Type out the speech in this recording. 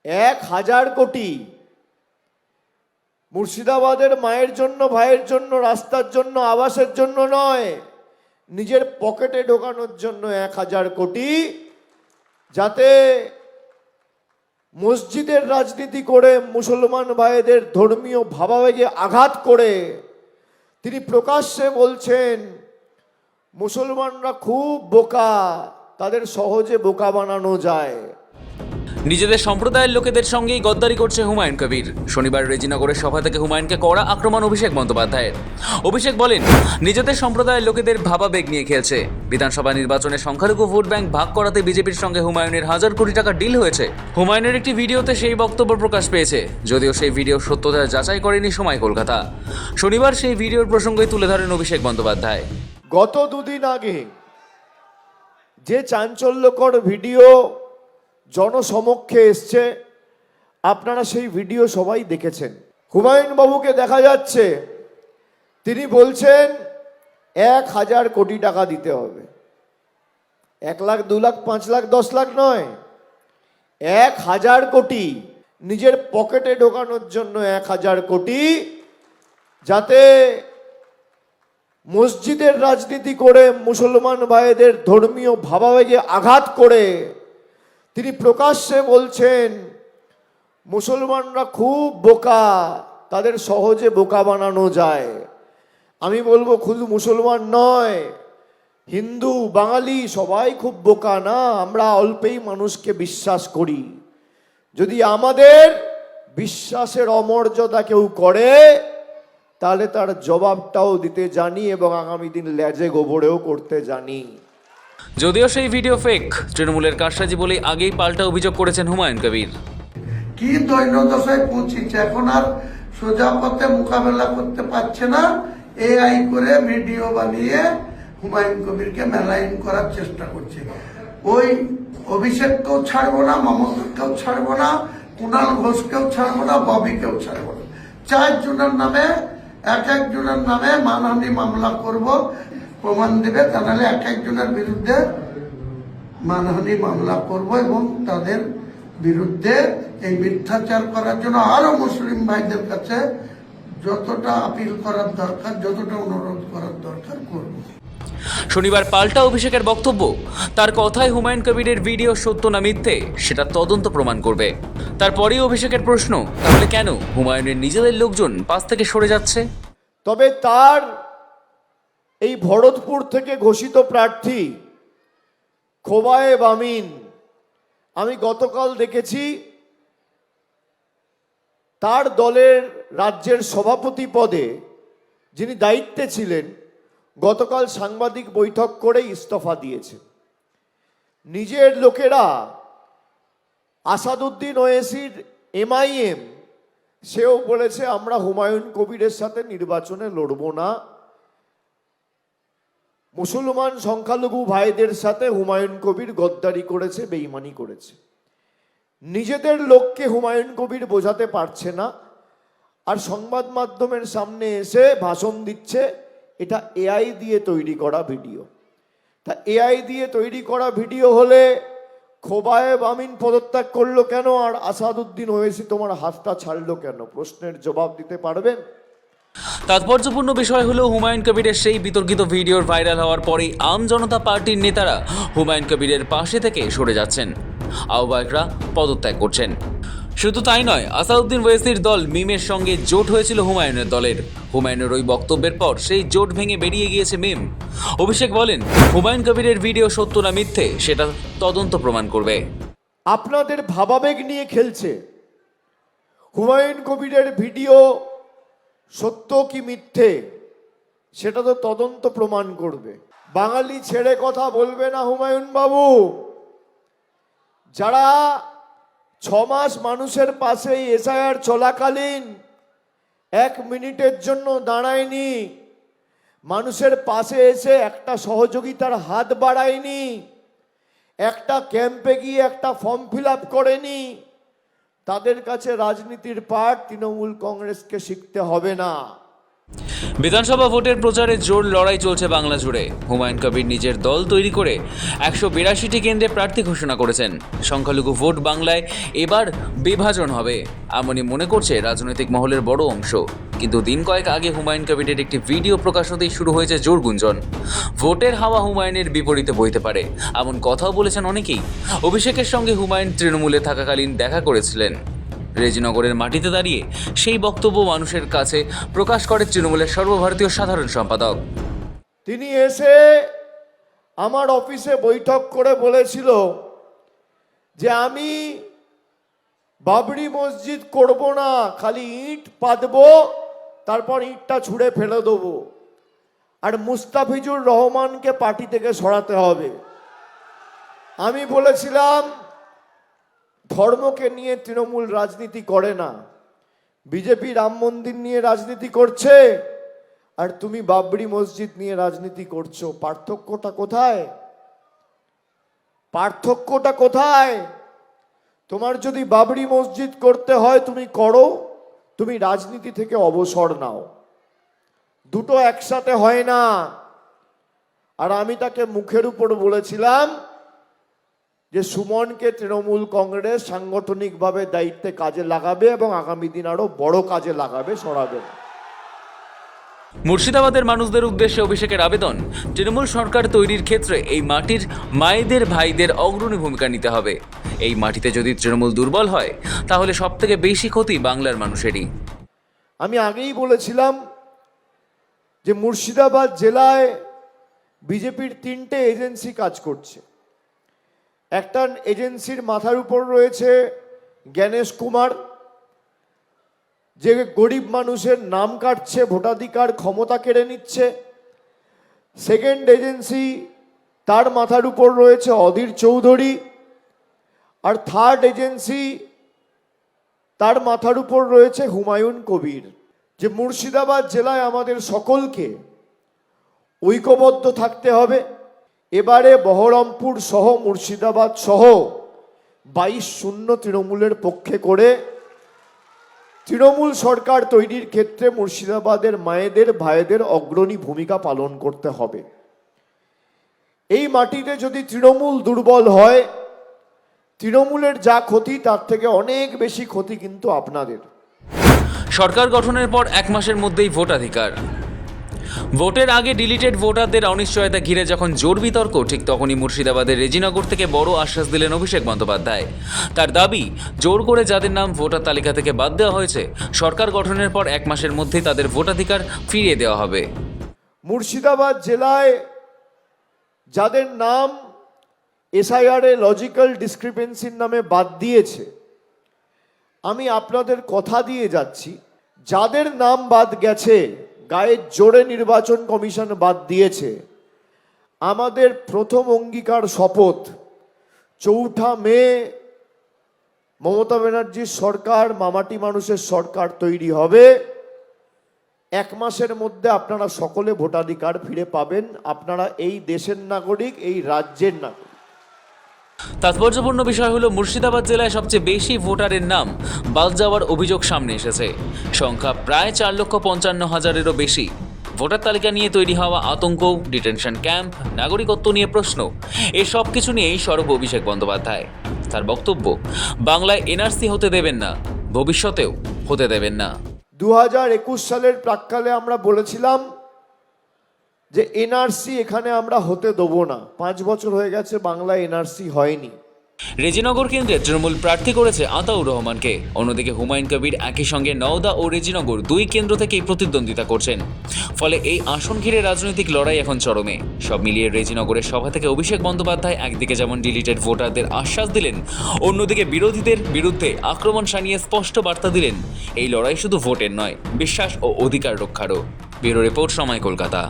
1,000 কোটি মুর্শিদাবাদের মায়ের জন্য, ভাইয়ের জন্য, রাস্তার জন্য, আবাসের জন্য নয়, নিজের পকেটে ঢোকানোর জন্য 1,000 কোটি, যাতে মসজিদের রাজনীতি করে মুসলমান ভাইদের ধর্মীয় ভাবাবেগে আঘাত করে তিনি প্রকাশ্যে বলছেন মুসলমানরা খুব বোকা, তাদের সহজে বোকা বানানো যায়। নিজেদের সম্প্রদায়ের লোকেদের সঙ্গেই গদ্দারি করছে হুমায়ুন কবির। শনিবার রেজিনগরের সভা থেকে হুমায়ুনকে কড়া আক্রমণ অভিষেক বন্দ্যোপাধ্যায়ের। অভিষেক বলেন, নিজেদের সম্প্রদায়ের লোকেদের ভাবাবেগ নিয়ে খেলছে। বিধানসভা নির্বাচনে সংখ্যালঘু ভোট ব্যাংক ভাগ করাতে বিজেপির সঙ্গে হুমায়ুনের 1,000 কোটি টাকা ডিল হয়েছে। হুমায়ুনের একটি ভিডিওতে সেই বক্তব্য প্রকাশ পেয়েছে, যদিও সেই ভিডিও সত্যতা যাচাই করেনি সময় কলকাতা। শনিবার সেই ভিডিওর প্রসঙ্গই তুলে ধরেন অভিষেক বন্দ্যোপাধ্যায়। গত দুদিন আগে যে চাঞ্চল্যকর ভিডিও জনসমক্ষে এসছে, আপনারা সেই ভিডিও সবাই দেখেছেন। হুমায়ুন বাবুকে দেখা যাচ্ছে তিনি বলছেন 1,000 কোটি টাকা দিতে হবে। 1 লাখ, 2 লাখ, 5 লাখ, 10 লাখ নয়, 1,000 কোটি নিজের পকেটে ঢোকানোর জন্য 1,000 কোটি, যাতে মসজিদের রাজনীতি করে মুসলমান ভাইদের ধর্মীয় ভাবাবেগে আঘাত করে তিনি প্রকাশ্যে বলছেন মুসলমানরা খুব বোকা, তাদের সহজে বোকা বানানো যায়। আমি বলবো শুধু মুসলমান নয়, হিন্দু, বাঙালি সবাই খুব বোকা না, আমরা অল্পেই মানুষকে বিশ্বাস করি। যদি আমাদের বিশ্বাসের অমর্যাদা কেউ করে তাহলে তার জবাবটাও দিতে জানি এবং আগামী দিন লেজে গোবরেও করতে জানি। যদিও সেই ভিডিও ফেক, তৃণমূলের কারসাজি বলেই আগেই পাল্টা অভিযোগ করেছেন হুমায়ুন কবির। কি দৈন্যদশায় পৌঁছেছে, এখন আর সোজা পথে মোকাবেলা করতে পারছে না, এআই করে ভিডিও বানিয়ে হুমায়ুন কবিরকে মেলাইন করার চেষ্টা করছে। ওই অভিষেককেও ছাড়বো না, মমতাকেও ছাড়বো না, কুণাল ঘোষকেও ছাড়বো না, ববিকেও ছাড়বো না। 4 জনের নামে, এক একজনের নামে মানহানি মামলা করব, প্রমাণ দেবে, তা নাহলে এক একজনের বিরুদ্ধে মানহানি মামলা করব এবং তাদের বিরুদ্ধে এই মিথ্যাচার করার জন্য আরো মুসলিম ভাইদের কাছে যতটা আপিল করার দরকার, যতটা অনুরোধ করার দরকার করব। শনিবার পাল্টা অভিষেকের বক্তব্য, তার কথায় হুমায়ুন কবিরের ভিডিও সত্য না মিথ্যে সেটা তদন্ত প্রমাণ করবে। তারপরেই অভিষেকের প্রশ্ন, তাহলে কেন হুমায়ুনের নিজেদের লোকজন পাশ থেকে সরে যাচ্ছে? তবে তার এই ভরতপুর থেকে ঘোষিত প্রার্থী খোবায়েব আমিন, আমি গতকাল দেখেছি তার দলের রাজ্যের সভাপতি পদে যিনি দায়িত্বে ছিলেন গতকাল সাংবাদিক বৈঠক করে ইস্তফা দিয়েছে। নিজের লোকেরা আসাদুদ্দিন ওয়েসির MIM, সেও বলেছে আমরা হুমায়ুন কবিরের সাথে নির্বাচনে লড়ব না। মুসলমান সংখ্যালঘু ভাইদের সাথে হুমায়ুন কবির গদ্দারি করেছে, বেঈমানি করেছে। নিজেদের লোককে হুমায়ুন কবির বোঝাতে পারছে না, আর সংবাদ মাধ্যমের সামনে এসে ভাষণ দিচ্ছে এটা AI দিয়ে তৈরি করা ভিডিও। তা AI দিয়ে তৈরি করা ভিডিও হলে খোবায়েব আমিন পদত্যাগ করলো কেন, আর আসাদুদ্দিন ওয়েসি তোমার হাতটা ছাড়লো কেন? প্রশ্নের জবাব দিতে পারবেন? তাৎপর্যপূর্ণ বিষয় হলো হুমায়ুন কবিরের সেই বিতর্কিত ভিডিওর ভাইরাল হওয়ার পরেই আম জনতা পার্টির নেতারা হুমায়ুন কবিরের পাশে থেকে সরে যাচ্ছেন, আহ্বায়করা পদত্যাগ করছেন। শুধু তাই নয়, আসাদুদ্দিন ওয়েসির দল মিমের সঙ্গে জোট হয়েছিল হুমায়ুনের দলের। হুমায়ুনের ওই বক্তব্যের পর সেই জোট ভেঙে বেরিয়ে গিয়েছে মিম। অভিষেক বলেন, হুমায়ুন কবিরের ভিডিও সত্য না মিথ্যে সেটা তদন্ত প্রমাণ করবে। আপনাদের ভাবাবেগ নিয়ে খেলছে। হুমায়ুন কবিরের ভিডিও সত্য কি মিথ্যে সেটা তো তদন্ত প্রমাণ করবে। বাঙালি ছেড়ে কথা বলবে না হুমায়ুন বাবু। যারা 6 মাস মানুষের পাশে SIR চলাকালীন 1 মিনিটের জন্য দাঁড়ায়নি, মানুষের পাশে এসে একটা সহযোগিতার হাত বাড়ায়নি, একটা ক্যাম্পে গিয়ে একটা ফর্ম ফিল আপ করেনি, তাদের কাছে রাজনীতির পাঠ তৃণমূল কংগ্রেসকে শিখতে হবে না। বিধানসভা ভোটের প্রচারে জোর লড়াই চলছে বাংলা জুড়ে। হুমায়ুন কবির নিজের দল তৈরি করে 182টি কেন্দ্রে প্রার্থী ঘোষণা করেছেন। সংখ্যালঘু ভোট বাংলায় এবার বিভাজন হবে এমনই মনে করছে রাজনৈতিক মহলের বড় অংশ। কিন্তু দিন কয়েক আগে হুমায়ুন কবিরের একটি ভিডিও প্রকাশ হতেই শুরু হয়েছে জোর গুঞ্জন। ভোটের হাওয়া হুমায়ুনের বিপরীতে বইতে পারে এমন কথাও বলেছেন অনেকেই। অভিষেকের সঙ্গে হুমায়ুন তৃণমূলে থাকাকালীন দেখা করেছিলেন। রেজিনগরের মাটিতে দাঁড়িয়ে সেই বক্তব্য মানুষের কাছে প্রকাশ করে তৃণমূলের সর্বভারতীয় সাধারণ সম্পাদক। তিনি এসে আমার অফিসে বৈঠক করে বলেছিল যে আমি বাবরি মসজিদ করব না, খালি ইট পাতবো, তারপর ইটটা ছুঁড়ে ফেলে দেবো, আর মুস্তাফিজুর রহমানকে পার্টি থেকে সরাতে হবে। আমি বলেছিলাম ধর্মকে নিয়ে তৃণমূল রাজনীতি করে না, বিজেপি রাম মন্দির নিয়ে রাজনীতি করছে আর তুমি বাবরি মসজিদ নিয়ে রাজনীতি করছো। পার্থক্যটা কোথায়? পার্থক্যটা কোথায়? তোমার যদি বাবরি মসজিদ করতে হয় তুমি করো, তুমি রাজনীতি থেকে অবসর নাও, দুটো একসাথে হয় না। আর আমি তাকে মুখের উপর বলেছিলাম যে সুমনকে তৃণমূল কংগ্রেস সাংগঠনিকভাবে দায়িত্বে কাজে লাগাবে এবং আগামী দিন আরো বড় কাজে লাগাবে, সরাবে। মুর্শিদাবাদের মানুষদের উদ্দেশ্যে অভিষেকের আবেদন, তৃণমূল সরকার তৈরির ক্ষেত্রে এই মাটির মায়েদের ভাইদের অগ্রণী ভূমিকা নিতে হবে। এই মাটিতে যদি তৃণমূল দুর্বল হয় তাহলে সবথেকে বেশি ক্ষতি বাংলার মানুষেরই। আমি আগেই বলেছিলাম যে মুর্শিদাবাদ জেলায় বিজেপির 3টে এজেন্সি কাজ করছে। একটা এজেন্সির মাথার উপর রয়েছে জ্ঞানেশ কুমার, যে গরিব মানুষের নাম কাটছে, ভোটাধিকার ক্ষমতা কেড়ে নিচ্ছে। সেকেন্ড এজেন্সি, তার মাথার উপর রয়েছে অধীর চৌধুরী। আর থার্ড এজেন্সি, তার মাথার উপর রয়েছে হুমায়ুন কবির। যে মুর্শিদাবাদ জেলায় আমাদের সকলকে ঐক্যবদ্ধ থাকতে হবে। এবারে বহরমপুর সহ মুর্শিদাবাদ সহ 22-0 তৃণমূলের পক্ষে করে তৃণমূল সরকার তৈরির ক্ষেত্রে মুর্শিদাবাদের মায়েদের ভাইদের অগ্রণী ভূমিকা পালন করতে হবে। এই মাটিতে যদি তৃণমূল দুর্বল হয়, তৃণমূলের যা ক্ষতি তার থেকে অনেক বেশি ক্ষতি কিন্তু আপনাদের। সরকার গঠনের পর 1 মাসের মধ্যেই ভোটাধিকার। ভোটের আগে ডিলিটেড ভোটারদের অনিশ্চয়তা ঘিরে যখন জোর বিতর্ক, ঠিক তখনই মুর্শিদাবাদের রেজিনগর থেকে বড় আশ্বাস দিলেন অভিষেক বন্দ্যোপাধ্যায়। তার দাবি, জোর করে যাদের নাম ভোটার তালিকা থেকে বাদ দেওয়া হয়েছে, সরকার গঠনের পর 1 মাসের মধ্যেই তাদের ভোটাধিকার ফিরিয়ে দেওয়া হবে। মুর্শিদাবাদ জেলায় যাদের নাম এসআইআর এ লজিক্যাল ডিসক্রিপেন্সির নামে বাদ দিয়েছে, আমি আপনাদের কথা দিয়ে যাচ্ছি, যাদের নাম বাদ গেছে, গায়ের জোরে নির্বাচন কমিশন বাদ দিয়েছে, আমাদের প্রথম অঙ্গীকার শপথ 4 মে মমতা ব্যানার্জির সরকার, মামাটি মানুষের সরকার তৈরি হবে। 1 মাসের মধ্যে আপনারা সকলে ভোটাধিকার ফিরে পাবেন। আপনারা এই দেশের নাগরিক, এই রাজ্যের নাগরিক। তাৎপর্যপূর্ণ বিষয় হলো, মুর্শিদাবাদ জেলায় সবচেয়ে বেশি ভোটারের নাম বাদ যাওয়ার অভিযোগ সামনে এসেছে। সংখ্যা প্রায় 4,55,000-এরও বেশি। ভোটার তালিকা নিয়ে তৈরি হওয়া আতঙ্ক, ডিটেনশন ক্যাম্প, নাগরিকত্ব নিয়ে প্রশ্ন, এই সব কিছু নিয়েই সরব অভিষেক বন্দ্যোপাধ্যায়। তার বক্তব্য, বাংলায় এনআরসি হতে দেবেন না, ভবিষ্যতেও হতে দেবেন না। 2021 সালের প্রাক্কালে আমরা বলেছিলাম যে এনআরসি এখানে আমরা হতে দেবো না। 5 বছর হয়ে গেছে, বাংলায় এনআরসি হয়নি। রেজিনগর কেন্দ্রে তৃণমূল প্রার্থী করেছে আতাউর রহমানকে। অন্যদিকে হুমায়ুন কবির একই সঙ্গে নওদা ও রেজিনগর 2 কেন্দ্র থেকেই প্রতিদ্বন্দ্বিতা করছেন। ফলে এই আসন ঘিরে রাজনৈতিক লড়াই এখন চরমে। সব মিলিয়ে রেজিনগরের সভা থেকে অভিষেক বন্দ্যোপাধ্যায় একদিকে যেমন ডিলিটেড ভোটারদের আশ্বাস দিলেন, অন্যদিকে বিরোধীদের বিরুদ্ধে আক্রমণ শানিয়ে স্পষ্ট বার্তা দিলেন, এই লড়াই শুধু ভোটের নয়, বিশ্বাস ও অধিকার রক্ষারও। ব্যুরো রিপোর্ট, সময়, কলকাতা।